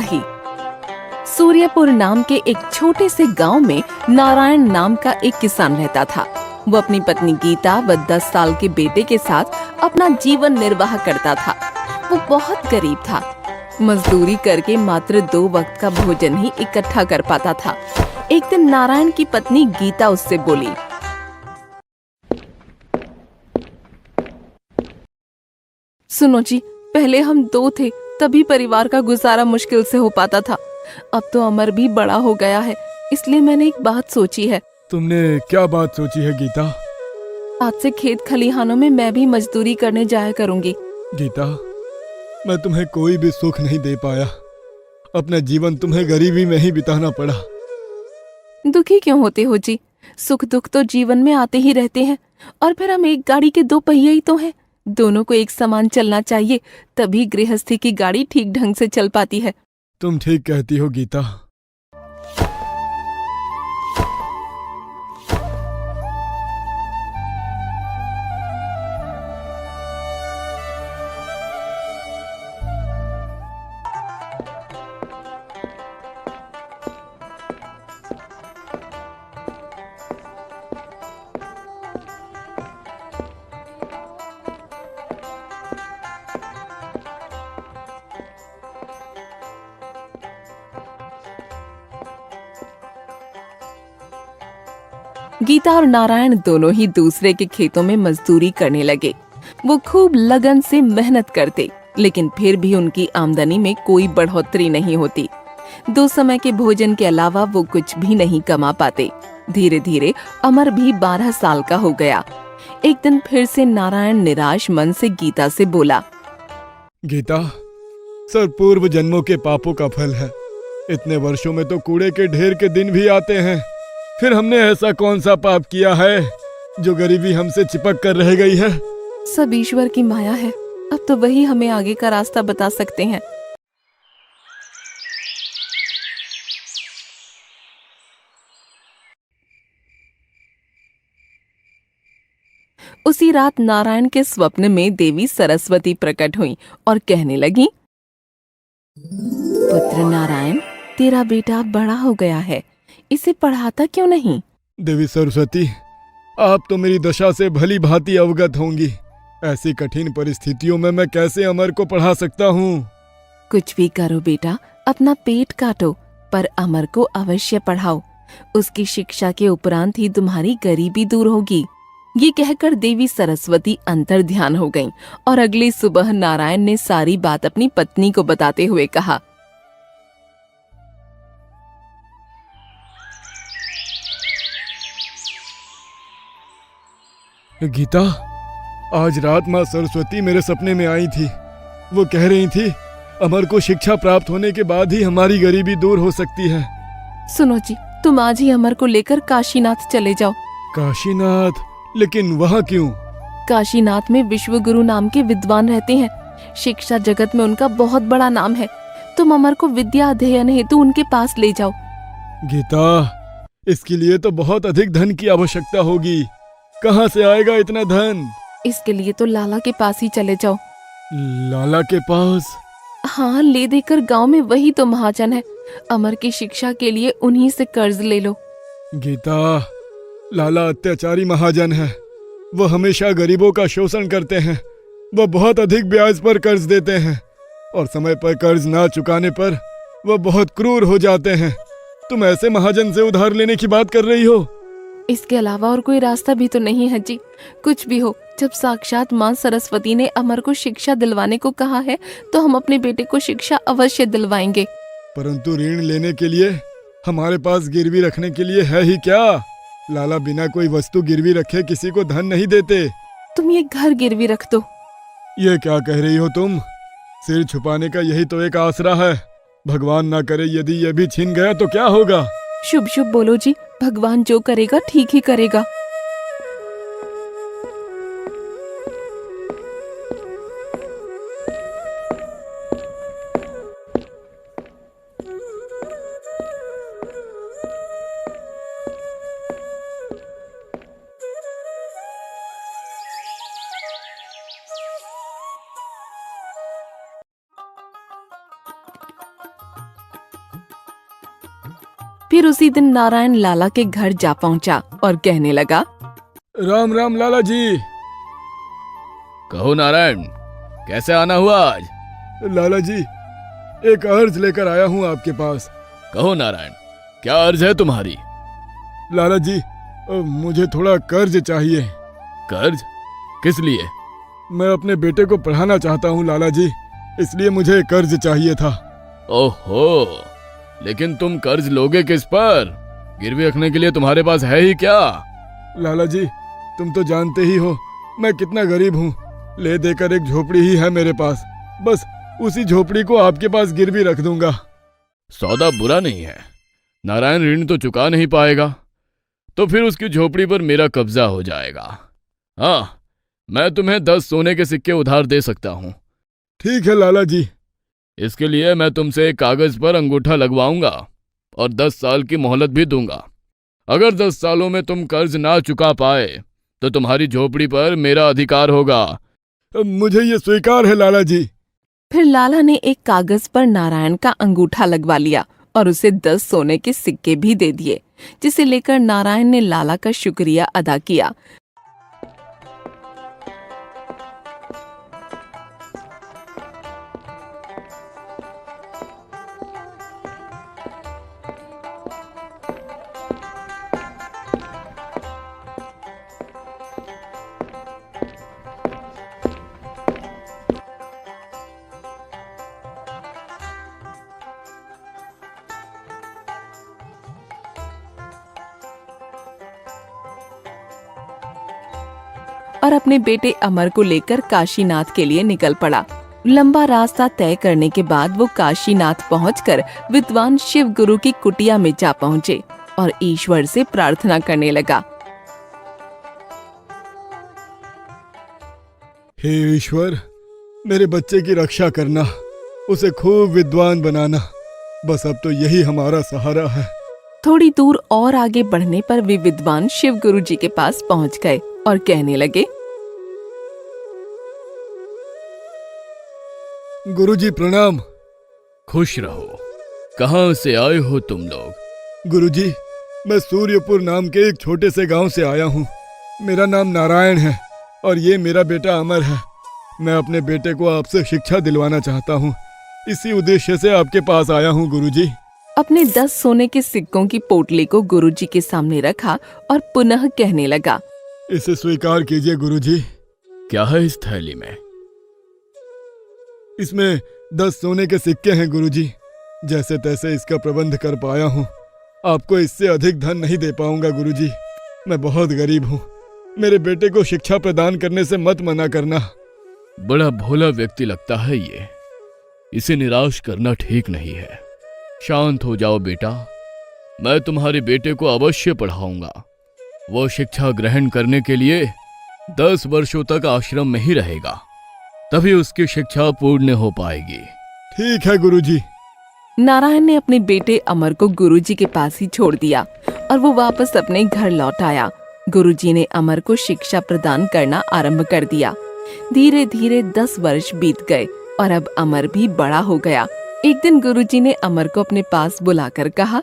सिपाही। सूर्यपुर नाम के एक छोटे से गांव में नारायण नाम का एक किसान रहता था। वो अपनी पत्नी गीता व 10 साल के बेटे के साथ अपना जीवन निर्वाह करता था। वो बहुत गरीब था। मजदूरी करके मात्र 2 वक्त का भोजन ही इकट्ठा कर पाता था। एक दिन नारायण की पत्नी गीता उससे बोली, सुनो जी, पहले हम 2 थे, तभी परिवार का गुजारा मुश्किल से हो पाता था। अब तो अमर भी बड़ा हो गया है, इसलिए मैंने एक बात सोची है। तुमने क्या बात सोची है गीता? आज से खेत खलिहानों में मैं भी मजदूरी करने जाया करूंगी। गीता, मैं तुम्हें कोई भी सुख नहीं दे पाया। अपना जीवन तुम्हें गरीबी में ही बिताना पड़ा। दुखी क्यों होते हो जी? सुख दुख तो जीवन में आते ही रहते हैं। और फिर हम एक गाड़ी के 2 पहिए ही तो हैं। दोनों को एक समान चलना चाहिए, तभी गृहस्थी की गाड़ी ठीक ढंग से चल पाती है। तुम ठीक कहती हो गीता। गीता और नारायण दोनों ही दूसरे के खेतों में मजदूरी करने लगे। वो खूब लगन से मेहनत करते, लेकिन फिर भी उनकी आमदनी में कोई बढ़ोतरी नहीं होती। 2 समय के भोजन के अलावा वो कुछ भी नहीं कमा पाते। धीरे धीरे अमर भी 12 साल का हो गया। एक दिन फिर से नारायण निराश मन से गीता से बोला, गीता, सब पूर्व जन्मों के पापों का फल है। इतने वर्षों में तो कूड़े के ढेर के दिन भी आते हैं। फिर हमने ऐसा कौन सा पाप किया है जो गरीबी हमसे चिपक कर रह गई है? सब ईश्वर की माया है। अब तो वही हमें आगे का रास्ता बता सकते हैं। उसी रात नारायण के स्वप्न में देवी सरस्वती प्रकट हुई और कहने लगी, पुत्र नारायण, तेरा बेटा बड़ा हो गया है, इसे पढ़ाता क्यों नहीं? देवी सरस्वती, आप तो मेरी दशा से भली भांति अवगत होंगी। ऐसी कठिन परिस्थितियों में मैं कैसे अमर को पढ़ा सकता हूँ? कुछ भी करो बेटा, अपना पेट काटो, पर अमर को अवश्य पढ़ाओ। उसकी शिक्षा के उपरांत ही तुम्हारी गरीबी दूर होगी। ये कहकर देवी सरस्वती अंतर ध्यान हो गईं और अगली सुबह नारायण ने सारी बात अपनी पत्नी को बताते हुए कहा, गीता, आज रात माँ सरस्वती मेरे सपने में आई थी। वो कह रही थी, अमर को शिक्षा प्राप्त होने के बाद ही हमारी गरीबी दूर हो सकती है। सुनो जी, तुम आज ही अमर को लेकर काशीनाथ चले जाओ। काशीनाथ? लेकिन वहाँ क्यों? काशीनाथ में विश्व गुरु नाम के विद्वान रहते हैं। शिक्षा जगत में उनका बहुत बड़ा नाम है। तुम अमर को विद्या अध्ययन हेतु उनके पास ले जाओ। गीता, इसके लिए तो बहुत अधिक धन की आवश्यकता होगी। कहाँ से आएगा इतना धन? इसके लिए तो लाला के पास ही चले जाओ। लाला के पास? हाँ, ले देकर गांव में वही तो महाजन है। अमर की शिक्षा के लिए उन्हीं से कर्ज ले लो। गीता, लाला अत्याचारी महाजन है। वो हमेशा गरीबों का शोषण करते हैं। वो बहुत अधिक ब्याज पर कर्ज देते हैं और समय पर कर्ज ना चुकाने पर वो बहुत क्रूर हो जाते हैं। तुम ऐसे महाजन से उधार लेने की बात कर रही हो? इसके अलावा और कोई रास्ता भी तो नहीं है जी। कुछ भी हो, जब साक्षात माँ सरस्वती ने अमर को शिक्षा दिलवाने को कहा है, तो हम अपने बेटे को शिक्षा अवश्य दिलवाएंगे। परंतु ऋण लेने के लिए हमारे पास गिरवी रखने के लिए है ही क्या? लाला बिना कोई वस्तु गिरवी रखे किसी को धन नहीं देते। तुम ये घर गिरवी रख दो। ये क्या कह रही हो तुम? सिर छुपाने का यही तो एक आसरा है। भगवान ना करे यदि ये भी छिन गया तो क्या होगा? शुभ शुभ बोलो जी, भगवान जो करेगा ठीक ही करेगा। फिर उसी दिन नारायण लाला के घर जा पहुंचा और कहने लगा, राम राम लाला जी। कहो नारायण, कैसे आना हुआ आज? लाला जी, एक अर्ज लेकर आया हूँ आपके पास। कहो नारायण, क्या अर्ज है तुम्हारी? लाला जी, मुझे थोड़ा कर्ज चाहिए। कर्ज? किस लिए? मैं अपने बेटे को पढ़ाना चाहता हूँ लाला जी, इसलिए मुझे कर्ज चाहिए था। ओहो, लेकिन तुम कर्ज लोगे किस पर? गिरवी रखने के लिए तुम्हारे पास है ही क्या? लाला जी, तुम तो जानते ही हो मैं कितना गरीब हूँ। ले देकर एक झोपड़ी ही है मेरे पास, बस उसी झोपड़ी को आपके पास गिरवी रख दूंगा। सौदा बुरा नहीं है। नारायण ऋण तो चुका नहीं पाएगा, तो फिर उसकी झोपड़ी पर मेरा कब्जा हो जाएगा। हाँ, मैं तुम्हें 10 सोने के सिक्के उधार दे सकता हूँ। ठीक है लाला जी। इसके लिए मैं तुमसे एक कागज पर अंगूठा लगवाऊंगा और 10 साल की मोहलत भी दूंगा। अगर 10 सालों में तुम कर्ज ना चुका पाए तो तुम्हारी झोपड़ी पर मेरा अधिकार होगा। मुझे ये स्वीकार है लाला जी। फिर लाला ने एक कागज पर नारायण का अंगूठा लगवा लिया और उसे 10 सोने के सिक्के भी दे दिए, जिसे लेकर नारायण ने लाला का शुक्रिया अदा किया। और अपने बेटे अमर को लेकर काशीनाथ के लिए निकल पड़ा। लंबा रास्ता तय करने के बाद वो काशीनाथ पहुंचकर विद्वान शिव गुरु की कुटिया में जा पहुंचे और ईश्वर से प्रार्थना करने लगा। हे ईश्वर, मेरे बच्चे की रक्षा करना, उसे खूब विद्वान बनाना, बस अब तो यही हमारा सहारा है। थोड़ी दूर और आगे बढ़ने पर वे विद्वान शिव गुरु जी के पास पहुंच गए और कहने लगे, गुरुजी प्रणाम। खुश रहो। कहाँ से आए हो तुम लोग? गुरुजी, मैं सूर्यपुर नाम के एक छोटे से गांव से आया हूँ। मेरा नाम नारायण है और ये मेरा बेटा अमर है। मैं अपने बेटे को आपसे शिक्षा दिलवाना चाहता हूँ, इसी उद्देश्य से आपके पास आया हूँ गुरुजी। अपने 10 सोने के सिक्कों की पोटली को गुरुजी के सामने रखा और पुनः कहने लगा, इसे स्वीकार कीजिए गुरुजी। क्या है इस थैली में? इसमें 10 सोने के सिक्के हैं गुरुजी। जैसे तैसे इसका प्रबंध कर पाया हूँ, आपको इससे अधिक धन नहीं दे पाऊंगा गुरुजी। मैं बहुत गरीब हूँ, मेरे बेटे को शिक्षा प्रदान करने से मत मना करना। बड़ा भोला व्यक्ति लगता है ये, इसे निराश करना ठीक नहीं है। शांत हो जाओ बेटा, मैं तुम्हारे बेटे को अवश्य पढ़ाऊंगा। वो शिक्षा ग्रहण करने के लिए 10 वर्षों तक आश्रम में ही रहेगा, तभी उसकी शिक्षा पूर्ण हो पाएगी। ठीक है गुरुजी। नारायण ने अपने बेटे अमर को गुरुजी के पास ही छोड़ दिया और वो वापस अपने घर लौट आया। गुरुजी ने अमर को शिक्षा प्रदान करना आरंभ कर दिया। धीरे धीरे 10 वर्ष बीत गए और अब अमर भी बड़ा हो गया। एक दिन गुरुजी ने अमर को अपने पास बुलाकर कहा,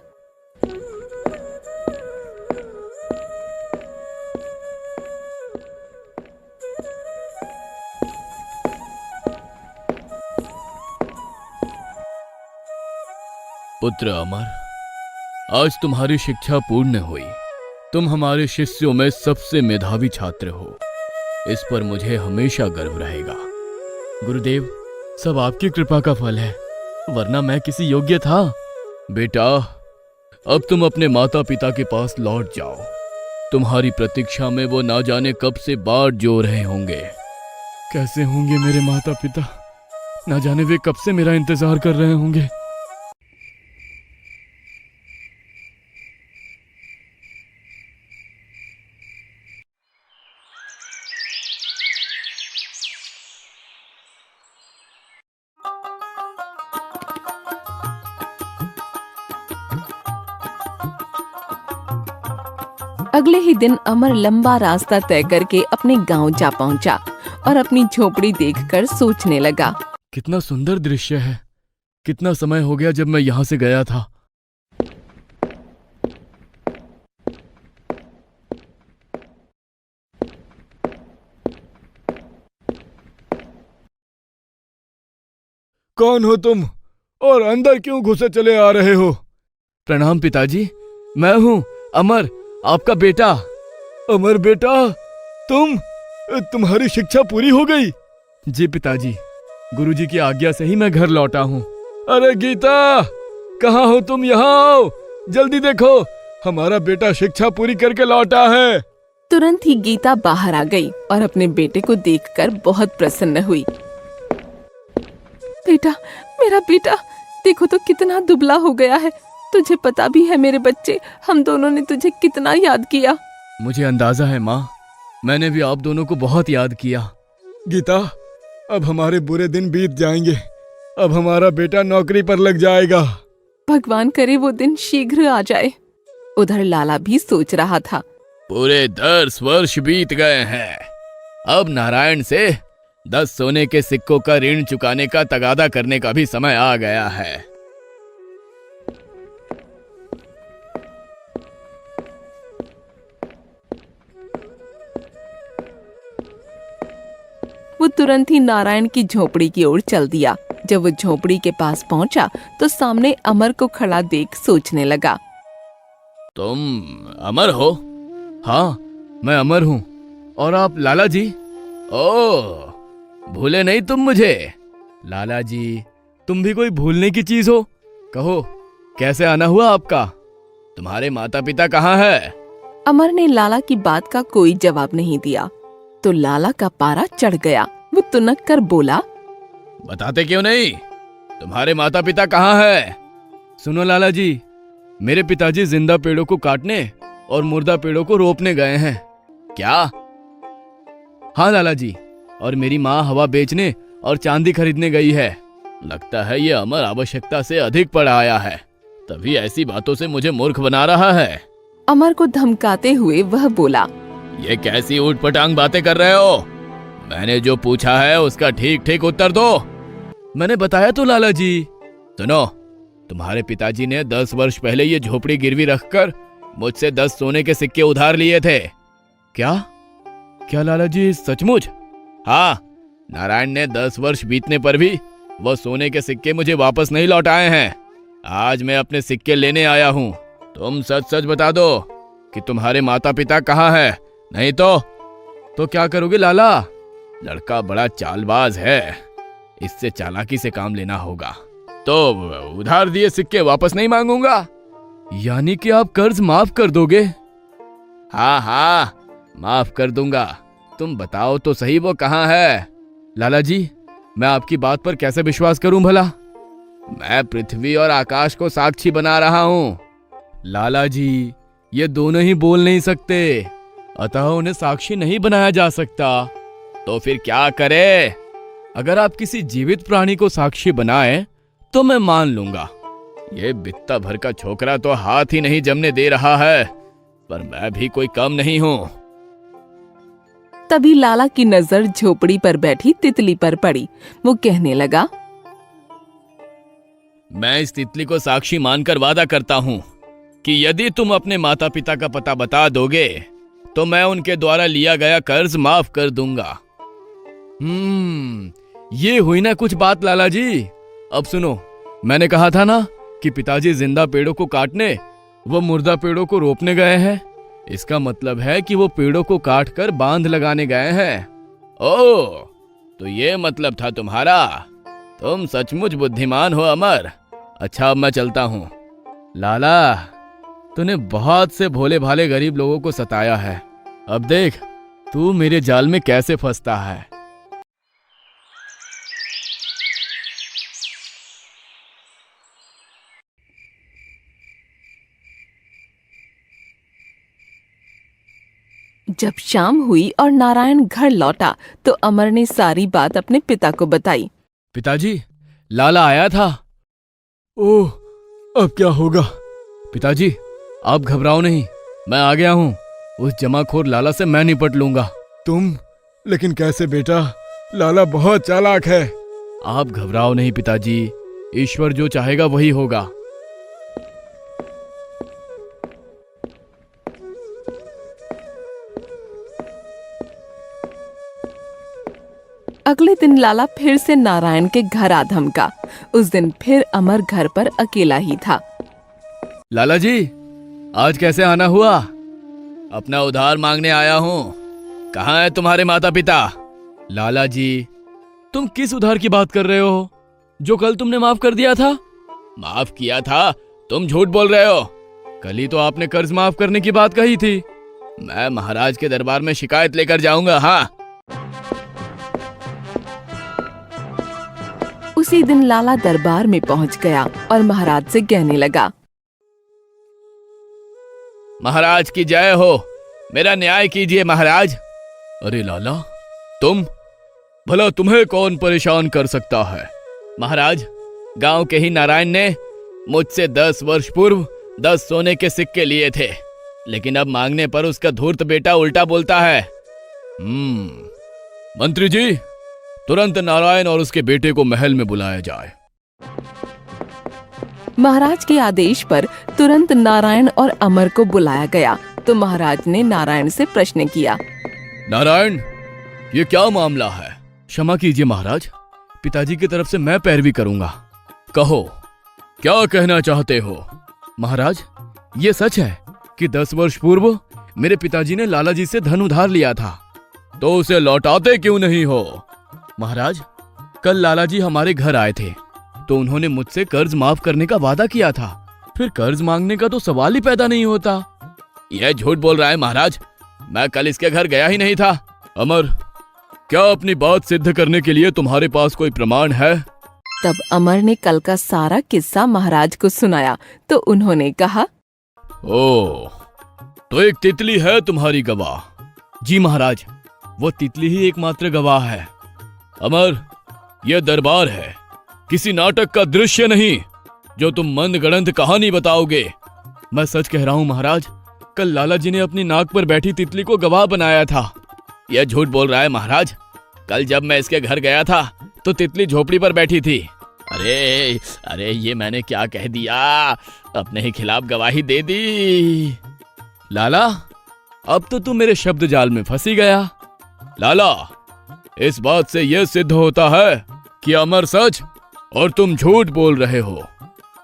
पुत्र अमर, आज तुम्हारी शिक्षा पूर्ण हुई। तुम हमारे शिष्यों में सबसे मेधावी छात्र हो, इस पर मुझे हमेशा गर्व रहेगा। गुरुदेव, सब आपकी कृपा का फल है, वरना मैं किसी योग्य था। बेटा, अब तुम अपने माता पिता के पास लौट जाओ। तुम्हारी प्रतीक्षा में वो ना जाने कब से बाट जो रहे होंगे। कैसे होंगे मेरे माता पिता? ना जाने वे कब से मेरा इंतजार कर रहे होंगे। अगले ही दिन अमर लंबा रास्ता तय करके अपने गांव जा पहुंचा और अपनी झोपड़ी देखकर सोचने लगा, कितना सुंदर दृश्य है। कितना समय हो गया जब मैं यहाँ से गया था। कौन हो तुम और अंदर क्यों घुसे चले आ रहे हो? प्रणाम पिताजी, मैं हूँ अमर, आपका बेटा। अमर बेटा, तुम्हारी शिक्षा पूरी हो गई? जी पिताजी, गुरुजी की आज्ञा से ही मैं घर लौटा हूँ। अरे गीता, कहाँ हो तुम? यहाँ आओ, जल्दी देखो, हमारा बेटा शिक्षा पूरी करके लौटा है। तुरंत ही गीता बाहर आ गई और अपने बेटे को देखकर बहुत प्रसन्न हुई। बेटा, मेरा बेटा, देखो तो कितना दुबला हो गया है। तुझे पता भी है मेरे बच्चे, हम दोनों ने तुझे कितना याद किया। मुझे अंदाजा है माँ, मैंने भी आप दोनों को बहुत याद किया। गीता, अब हमारे बुरे दिन बीत जाएंगे। अब हमारा बेटा नौकरी पर लग जाएगा। भगवान करे वो दिन शीघ्र आ जाए। उधर लाला भी सोच रहा था। पूरे 10 वर्ष बीत गए हैं। अब नारायण से 10 सोने के सिक्कों का ऋण चुकाने का तगादा करने का भी समय आ गया है। वो तुरंत ही नारायण की झोपड़ी की ओर चल दिया। जब वो झोपड़ी के पास पहुंचा तो सामने अमर को खड़ा देख सोचने लगा। तुम अमर हो? हाँ, मैं अमर हूँ। और आप लाला जी? ओह, भूले नहीं तुम मुझे? लाला जी, तुम भी कोई भूलने की चीज हो? कहो, कैसे आना हुआ आपका? तुम्हारे माता पिता कहाँ है? अमर ने लाला की बात का कोई जवाब नहीं दिया तो लाला का पारा चढ़ गया। वो तुनक कर बोला, बताते क्यों नहीं? तुम्हारे माता पिता कहाँ है? सुनो लाला जी, मेरे पिताजी जिंदा पेड़ों को काटने और मुर्दा पेड़ों को रोपने गए हैं। क्या? हाँ लाला जी, और मेरी माँ हवा बेचने और चांदी खरीदने गई है। लगता है ये अमर आवश्यकता से अधिक पड़ आया है, तभी ऐसी बातों से मुझे मूर्ख बना रहा है। अमर को धमकाते हुए वह बोला, ये कैसी ऊटपटांग बातें कर रहे हो? मैंने जो पूछा है उसका ठीक ठीक उत्तर दो। मैंने बताया तो लाला जी। सुनो, तुम्हारे पिताजी ने 10 वर्ष पहले ये झोपड़ी गिरवी रखकर मुझसे 10 सोने के सिक्के उधार लिए थे। क्या? क्या लाला जी, सचमुच? हाँ, नारायण ने 10 वर्ष बीतने पर भी वो सोने के सिक्के मुझे वापस नहीं लौटाए हैं। आज मैं अपने सिक्के लेने आया हूँ। तुम सच सच बता दो कि तुम्हारे माता पिता कहाँ है, नहीं तो क्या करोगे लाला? लड़का बड़ा चालबाज है, इससे चालाकी से काम लेना होगा। तो उधार दिए सिक्के वापस नहीं मांगूंगा। यानी कि आप कर्ज माफ कर दोगे? हाँ हाँ, माफ कर दूंगा। तुम बताओ तो सही वो कहाँ है? लाला जी, मैं आपकी बात पर कैसे विश्वास करूं भला? मैं पृथ्वी और आकाश को साक्षी बना रहा हूँ। लाला जी, ये दोनों ही बोल नहीं सकते, अतः उन्हें साक्षी नहीं बनाया जा सकता। तो फिर क्या करे? अगर आप किसी जीवित प्राणी को साक्षी बनाए तो मैं मान लूंगा। ये बित्ता भर का छोकरा तो हाथ ही नहीं जमने दे रहा है, पर मैं भी कोई कम नहीं हूं। तभी लाला की नजर झोपड़ी पर बैठी तितली पर पड़ी। वो कहने लगा, मैं इस तितली को साक्षी मानकर वादा करता हूं कि यदि तुम अपने माता पिता का पता बता दोगे तो मैं उनके द्वारा लिया गया कर्ज माफ कर दूंगा। ये हुई ना कुछ बात लाला जी। अब सुनो, मैंने कहा था ना कि पिताजी जिंदा पेड़ों को काटने वो मुर्दा पेड़ों को रोपने गए हैं। इसका मतलब है कि वो पेड़ों को काटकर बांध लगाने गए हैं। ओह, तो ये मतलब था तुम्हारा। तुम सचमुच बुद्धिमान हो अमर। अच्छा, अब मैं चलता हूँ। लाला, तूने बहुत से भोले भाले गरीब लोगों को सताया है। अब देख तू मेरे जाल में कैसे फंसता है। जब शाम हुई और नारायण घर लौटा तो अमर ने सारी बात अपने पिता को बताई। पिताजी, लाला आया था। ओह, अब क्या होगा? पिताजी, आप घबराओ नहीं, मैं आ गया हूँ। उस जमाखोर लाला से मैं निपट लूंगा। तुम? लेकिन कैसे बेटा? लाला बहुत चालाक है। आप घबराओ नहीं पिताजी, ईश्वर जो चाहेगा वही होगा। अगले दिन लाला फिर से नारायण के घर आ धमका। उस दिन फिर अमर घर पर अकेला ही था। लाला जी, आज कैसे आना हुआ? अपना उधार मांगने आया हूँ। कहाँ है तुम्हारे माता पिता? लाला जी, तुम किस उधार की बात कर रहे हो जो कल तुमने माफ कर दिया था? माफ किया था? तुम झूठ बोल रहे हो। कल ही तो आपने कर्ज माफ करने की बात कही थी। मैं महाराज के दरबार में शिकायत लेकर जाऊंगा। हाँ। उसी दिन लाला दरबार में पहुंच गया और महाराज से कहने लगा, महाराज की जय हो, मेरा न्याय कीजिए महाराज। अरे लाला, तुम? भला तुम्हें कौन परेशान कर सकता है? महाराज, गांव के ही नारायण ने मुझसे 10 वर्ष पूर्व 10 सोने के सिक्के लिए थे, लेकिन अब मांगने पर उसका धूर्त बेटा उल्टा बोलता है। मंत्री जी, तुरंत नारायण और उसके बेटे को महल में बुलाया जाए। महाराज के आदेश पर तुरंत नारायण और अमर को बुलाया गया तो महाराज ने नारायण से प्रश्न किया। नारायण, ये क्या मामला है? क्षमा कीजिए महाराज, पिताजी की तरफ से मैं पैरवी करूंगा। कहो, क्या कहना चाहते हो? महाराज, ये सच है कि 10 वर्ष पूर्व मेरे पिताजी ने लाला जी से धन उधार लिया था, तो उसे लौटाते क्यों नहीं हो? महाराज, कल लाला जी हमारे घर आए थे तो उन्होंने मुझसे कर्ज माफ करने का वादा किया था, फिर कर्ज मांगने का तो सवाल ही पैदा नहीं होता। यह झूठ बोल रहा है महाराज, मैं कल इसके घर गया ही नहीं था। अमर, क्या अपनी बात सिद्ध करने के लिए तुम्हारे पास कोई प्रमाण है? तब अमर ने कल का सारा किस्सा महाराज को सुनाया तो उन्होंने कहा, ओ, तो एक तितली है तुम्हारी गवाह? जी महाराज, वो तितली ही एकमात्र गवाह है। अमर, यह दरबार है, किसी नाटक का दृश्य नहीं जो तुम मंदगढ़ंत कहानी बताओगे। मैं सच कह रहा हूं महाराज, कल लाला जी ने अपनी नाक पर बैठी तितली को गवाह बनाया था। यह झूठ बोल रहा है महाराज, कल जब मैं इसके घर गया था तो तितली झोपड़ी पर बैठी थी। अरे अरे, ये मैंने क्या कह दिया, अपने ही खिलाफ गवाही दे दी। लाला, अब तो तुम मेरे शब्द जाल में फंसी गया। लाला, इस बात से यह सिद्ध होता है कि अमर सच और तुम झूठ बोल रहे हो।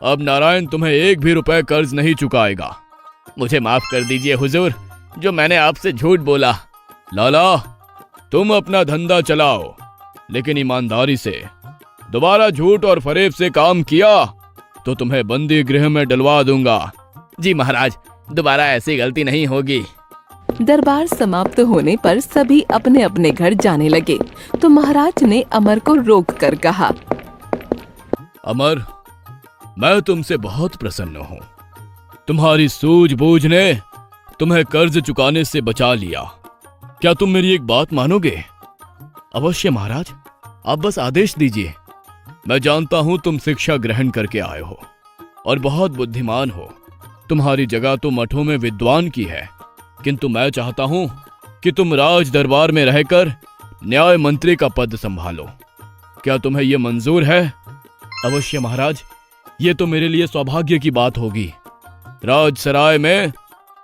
अब नारायण तुम्हें 1 भी रुपए कर्ज नहीं चुकाएगा। मुझे माफ कर दीजिए हुजूर, जो मैंने आपसे झूठ बोला। लाला, तुम अपना धंधा चलाओ, लेकिन ईमानदारी से। दोबारा झूठ और फरेब से काम किया तो तुम्हें बंदी गृह में डलवा दूंगा। जी महाराज, दोबारा ऐसी गलती नहीं होगी। दरबार समाप्त होने पर सभी अपने अपने घर जाने लगे तो महाराज ने अमर को रोक कर कहा, अमर, मैं तुमसे बहुत प्रसन्न हूँ। तुम्हारी सूझबूझ ने तुम्हें कर्ज चुकाने से बचा लिया। क्या तुम मेरी एक बात मानोगे? अवश्य महाराज, आप बस आदेश दीजिए। मैं जानता हूं तुम शिक्षा ग्रहण करके आए हो और बहुत बुद्धिमान हो। तुम्हारी जगह तो मठों में विद्वान की है, किंतु मैं चाहता हूं कि तुम राज दरबार में रहकर न्याय मंत्री का पद संभालो। क्या तुम्हें यह मंजूर है? अवश्य महाराज, ये तो मेरे लिए सौभाग्य की बात होगी। राजसराय में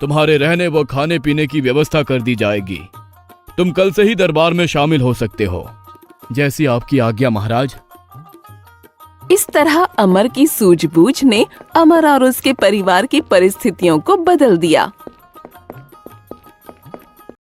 तुम्हारे रहने व खाने पीने की व्यवस्था कर दी जाएगी। तुम कल से ही दरबार में शामिल हो सकते हो। जैसी आपकी आज्ञा महाराज। इस तरह अमर की सूझबूझ ने अमर और उसके परिवार की परिस्थितियों को बदल दिया।